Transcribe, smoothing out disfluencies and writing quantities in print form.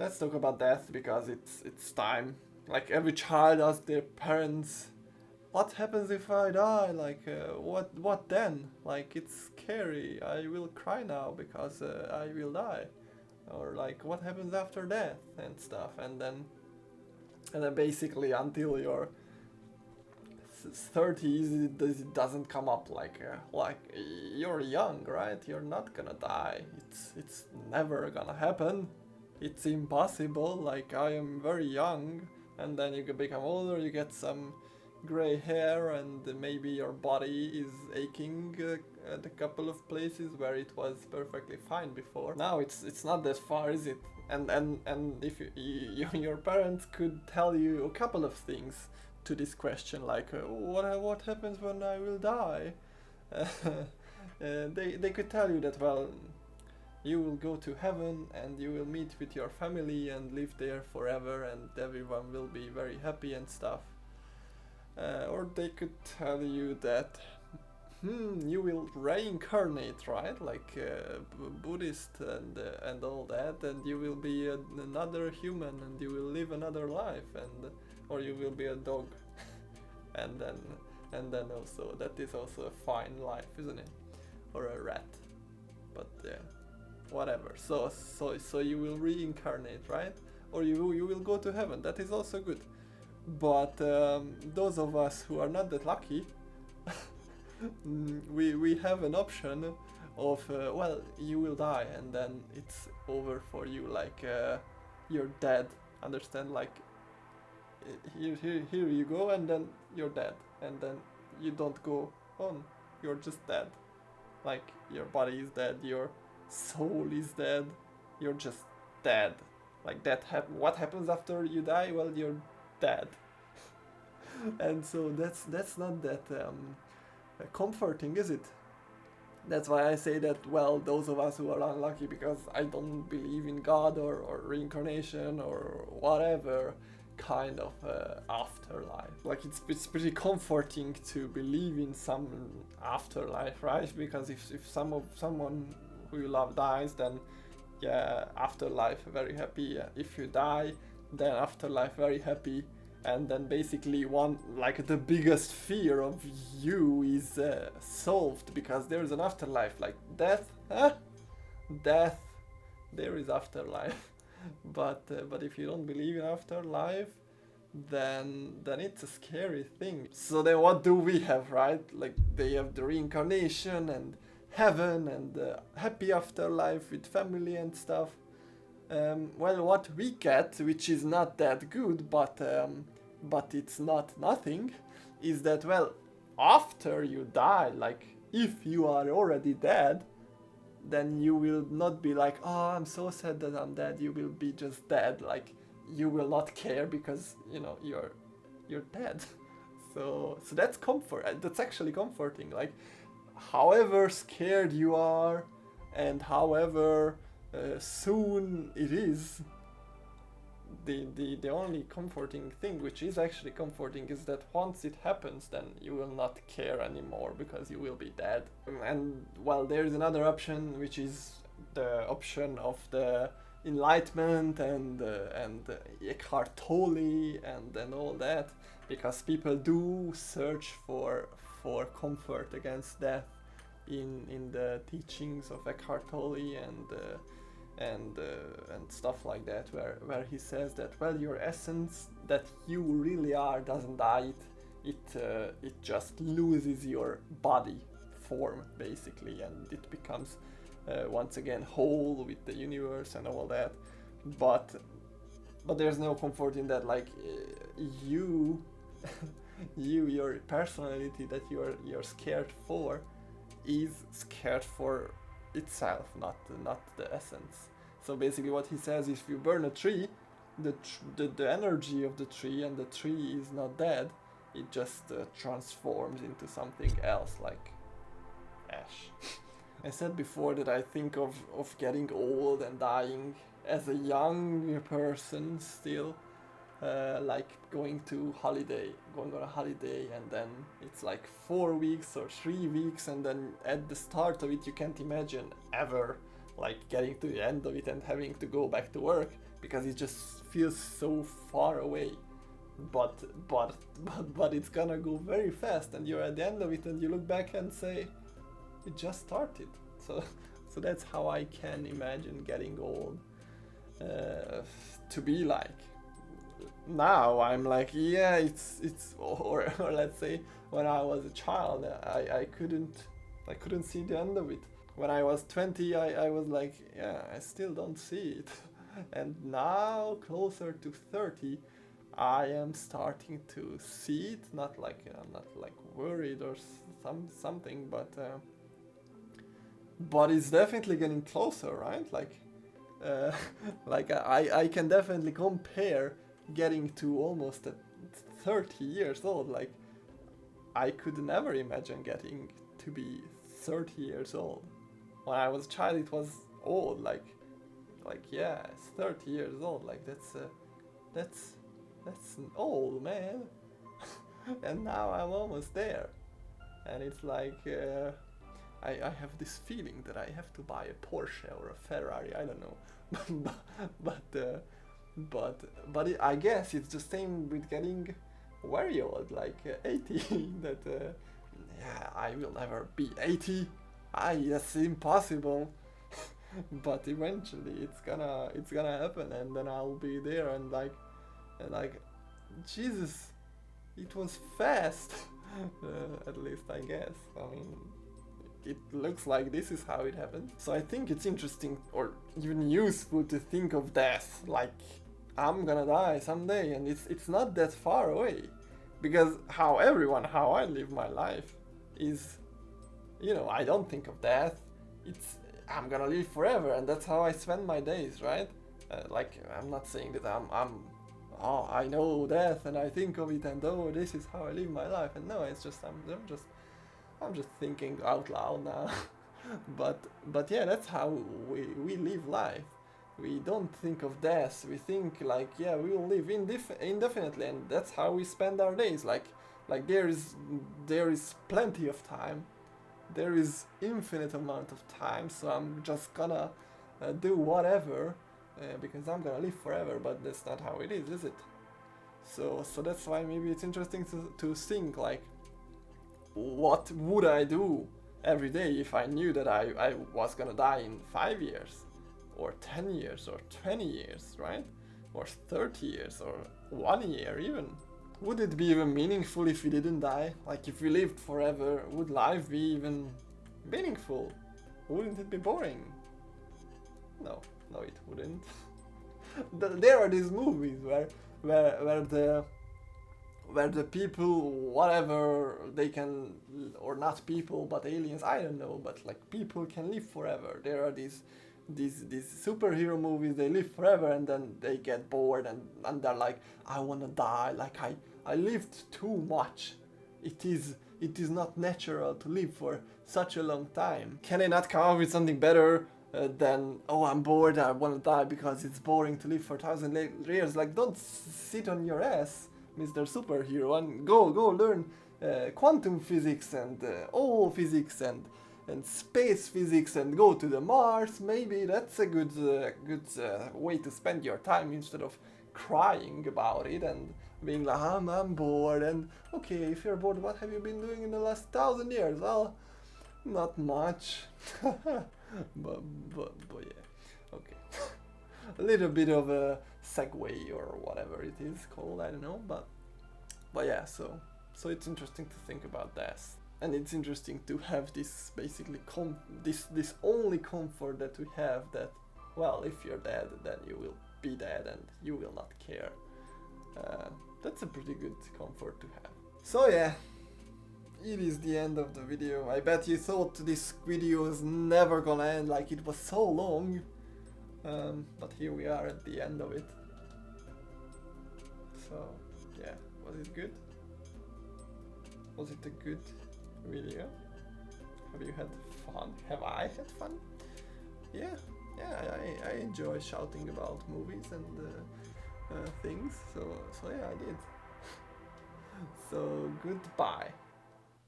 Let's talk about death because it's time. Like every child asks their parents, "What happens if I die? Like what then? Like it's scary. I will cry now because I will die." Or like what happens after death and stuff. And then basically until your 30s it doesn't come up like you're young, right? You're not gonna die. It's never gonna happen. It's impossible. Like I am very young, and then you become older, you get some gray hair, and maybe your body is aching at a couple of places where it was perfectly fine before. Now it's not that far, is it? And if your parents could tell you a couple of things to this question, like what happens when I will die? They could tell you that, well, you will go to heaven and you will meet with your family and live there forever and everyone will be very happy and stuff. Or they could tell you that you will reincarnate, right? Like Buddhist and all that, and you will be another human and you will live another life, and or you will be a dog, and then also that is also a fine life, isn't it? Or a rat, but whatever. So you will reincarnate, right? Or you will go to heaven. That is also good. But those of us who are not that lucky, we have an option of well, you will die and then it's over for you. Like you're dead. Understand? Like here you go, and then you're dead, and then you don't go on. You're just dead. Like your body is dead, your soul is dead, you're just dead. Like that. What happens after you die? Well, you're dead. And so that's not that comforting, is it? That's why I say that, well, those of us who are unlucky, because I don't believe in God or reincarnation or whatever kind of afterlife. Like it's pretty comforting to believe in some afterlife, right? Because if someone who you love dies, then yeah, afterlife very happy. If you die, then afterlife very happy. And then basically one, like the biggest fear of you is solved, because there is an afterlife. Like death, huh? Death, there is afterlife. But if you don't believe in afterlife, then it's a scary thing. So then what do we have, right? Like they have the reincarnation and heaven and happy afterlife with family and stuff. Well, what we get, which is not that good, but it's not nothing, is that, well, after you die, like if you are already dead, then you will not be like, oh, I'm so sad that I'm dead. You will be just dead. Like you will not care because you're dead. So that's comfort. That's actually comforting. Like however scared you are, and however soon it is, the only comforting thing, which is actually comforting, is that once it happens, then you will not care anymore because you will be dead. And well, there is another option, which is the option of the enlightenment and Eckhart Tolle and all that, because people do search for comfort against death in the teachings of Eckhart Tolle and stuff like that, where he says that, well, your essence that you really are doesn't die. It just loses your body form basically, and it becomes once again whole with the universe and all that. But there's no comfort in that. Like you your personality that you're scared for is scared for itself, not the essence. So basically what he says, if you burn a tree, the energy of the tree, and the tree is not dead, it just transforms into something else, like ash. I said before that I think of getting old and dying as a young person still, like going on a holiday, and then it's like 4 weeks or 3 weeks, and then at the start of it you can't imagine ever like getting to the end of it and having to go back to work. because it just feels so far away. But it's gonna go very fast, and you're at the end of it, and you look back and say, it just started. So that's how I can imagine getting old to be like. Now I'm like, yeah, it's or let's say when I was a child, I couldn't see the end of it. When I was 20, I was like, yeah, I still don't see it. And now, closer to 30, I am starting to see it. Not like I'm not like worried or something, but it's definitely getting closer, right? Uh, like I can definitely compare getting to almost at 30 years old. Like I could never imagine getting to be 30 years old. When I was a child, it was old. Like yeah, it's 30 years old. Like that's an old man. And now I'm almost there, and it's like I have this feeling that I have to buy a Porsche or a Ferrari. I don't know, but I guess it's the same with getting very old, like 80. That yeah, I will never be 80. That's impossible. But eventually it's gonna happen, and then I'll be there, and like Jesus, it was fast. At least I guess. I mean, it looks like this is how it happened. So I think it's interesting or even useful to think of death like I'm gonna die someday, and it's not that far away, because how I live my life is, I don't think of death. It's I'm gonna live forever, and that's how I spend my days, right? Like I'm not saying that oh, I know death and I think of it, and oh, this is how I live my life. And no, it's just I'm just thinking out loud now. but yeah, that's how we live life. We don't think of death. We think like, yeah, we will live indefinitely, and that's how we spend our days. Like there is plenty of time. There is infinite amount of time, so I'm just gonna do whatever because I'm gonna live forever. But that's not how it is it? So that's why maybe it's interesting to think like, what would I do every day if I knew that I was gonna die in 5 years, or 10 years, or 20 years, right? Or 30 years, or 1 year even. Would it be even meaningful if we didn't die? Like if we lived forever, would life be even meaningful? Wouldn't it be boring? No, it wouldn't. There are these movies where the people, whatever, they can, or not people, but aliens, I don't know, but like people can live forever. There are these superhero movies, they live forever, and then they get bored, and they're like, I wanna die, like I lived too much. It is not natural to live for such a long time. Can I not come up with something better than, oh, I'm bored, I wanna die because it's boring to live for 1,000 years? Like, don't sit on your ass, Mr. Superhero, and go learn quantum physics and all physics and space physics, and go to the Mars. Maybe that's a good way to spend your time, instead of crying about it and being like, I'm bored. And okay, if you're bored, what have you been doing in the last 1,000 years? Well, not much. but yeah, okay. A little bit of a segue or whatever it is called, I don't know, but yeah, so it's interesting to think about death, and it's interesting to have this basically this only comfort that we have, that, well, if you're dead, then you will be dead and you will not care. That's a pretty good comfort to have. So yeah, it is the end of the video. I bet you thought this video was never gonna end, like it was so long. But here we are at the end of it. So yeah, was it good? Was it a good video? Have you had fun? Have I had fun? Yeah, I enjoy shouting about movies and things. So yeah, I did. So goodbye.